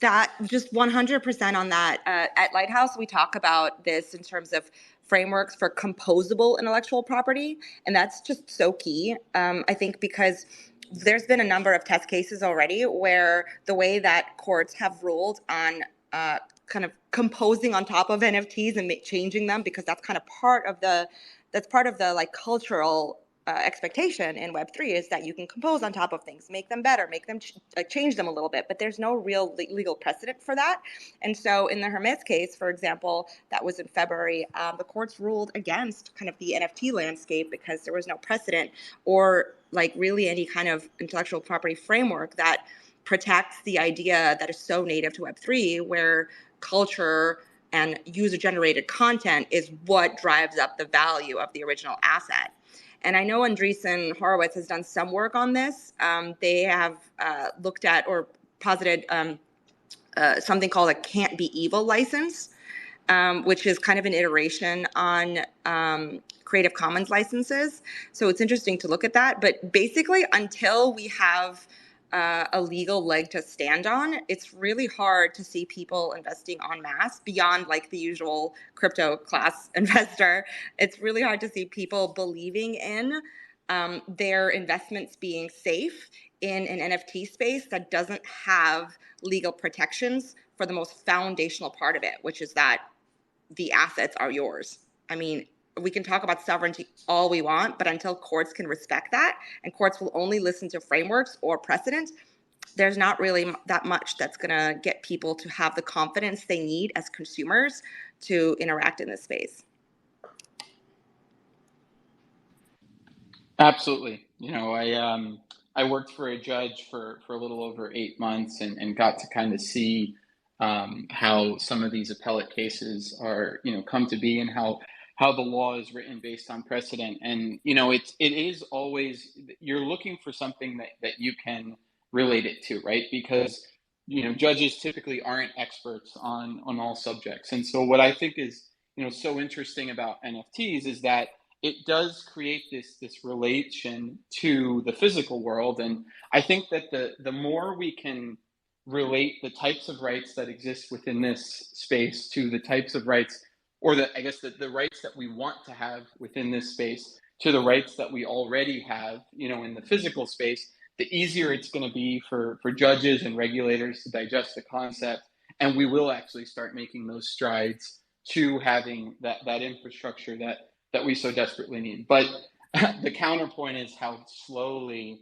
That just 100% on that. At Lighthouse, we talk about this in terms of frameworks for composable intellectual property, and that's just so key. I think because there's been a number of test cases already where the way that courts have ruled on kind of composing on top of NFTs and changing them, because that's kind of part of the like cultural expectation in Web3 is that you can compose on top of things, make them better, make them change them a little bit, but there's no real legal precedent for that. And so in the Hermes case, for example, that was in February, the courts ruled against kind of the NFT landscape because there was no precedent or like really any kind of intellectual property framework that protects the idea that is so native to Web3, where culture and user-generated content is what drives up the value of the original asset. And I know Andreessen Horowitz has done some work on this. They have looked at or posited something called a can't be evil license, which is kind of an iteration on Creative Commons licenses. So it's interesting to look at that. But basically, until we have a legal leg to stand on, it's really hard to see people investing en masse beyond like the usual crypto class investor. It's really hard to see people believing in their investments being safe in an NFT space that doesn't have legal protections for the most foundational part of it, which is that the assets are yours. I mean, we can talk about sovereignty all we want, but until courts can respect that, and courts will only listen to frameworks or precedent, there's not really that much that's going to get people to have the confidence they need as consumers to interact in this space. Absolutely. I worked for a judge for a little over 8 months and got to kind of see how some of these appellate cases are, come to be, and how the law is written based on precedent. And, it is always, you're looking for something that you can relate it to, right? Because, judges typically aren't experts on all subjects. And so what I think is, so interesting about NFTs is that it does create this relation to the physical world. And I think that the more we can relate the types of rights that exist within this space to the types of rights, or the rights that we want to have within this space to the rights that we already have, in the physical space, the easier it's going to be for judges and regulators to digest the concept. And we will actually start making those strides to having that infrastructure that we so desperately need. But the counterpoint is how slowly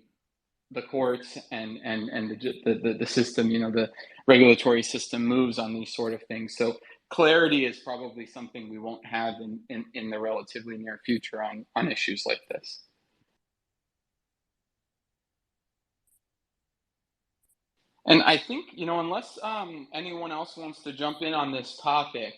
the courts and the system, the regulatory system moves on these sort of things. So clarity is probably something we won't have in the relatively near future on issues like this. And I think, unless anyone else wants to jump in on this topic,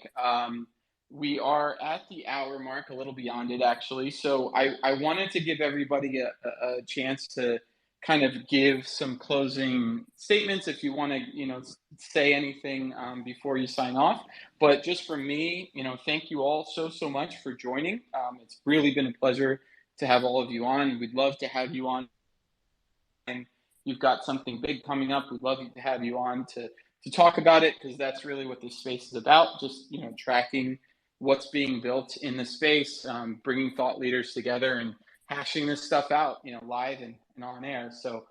we are at the hour mark, a little beyond it actually. So I wanted to give everybody a chance to kind of give some closing statements if you want to, say anything before you sign off. But just for me, thank you all so much for joining. It's really been a pleasure to have all of you on. We'd love to have you on. And you've got something big coming up. We'd love to have you on to talk about it, because that's really what this space is about. Just, tracking what's being built in the space, bringing thought leaders together and hashing this stuff out, live and on air. So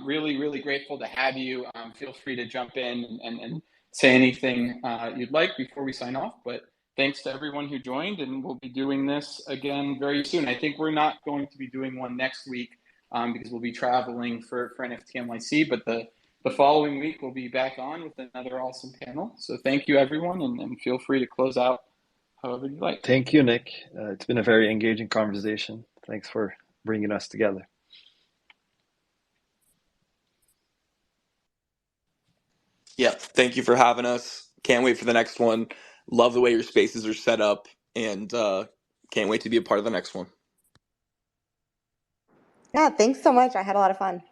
really grateful to have you. Feel free to jump in and say anything you'd like before we sign off. But thanks to everyone who joined, and we'll be doing this again very soon. I think we're not going to be doing one next week because we'll be traveling for NFT NYC, but the following week we'll be back on with another awesome panel. So thank you, everyone, and feel free to close out however you like. Thank you, Nick. It's been a very engaging conversation. Thanks for bringing us together. Yeah, thank you for having us. Can't wait for the next one. Love the way your spaces are set up, and can't wait to be a part of the next one. Yeah, thanks so much. I had a lot of fun.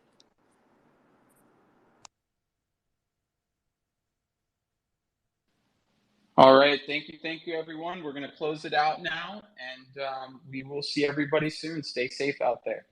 All right. Thank you, everyone. We're going to close it out now, and we will see everybody soon. Stay safe out there.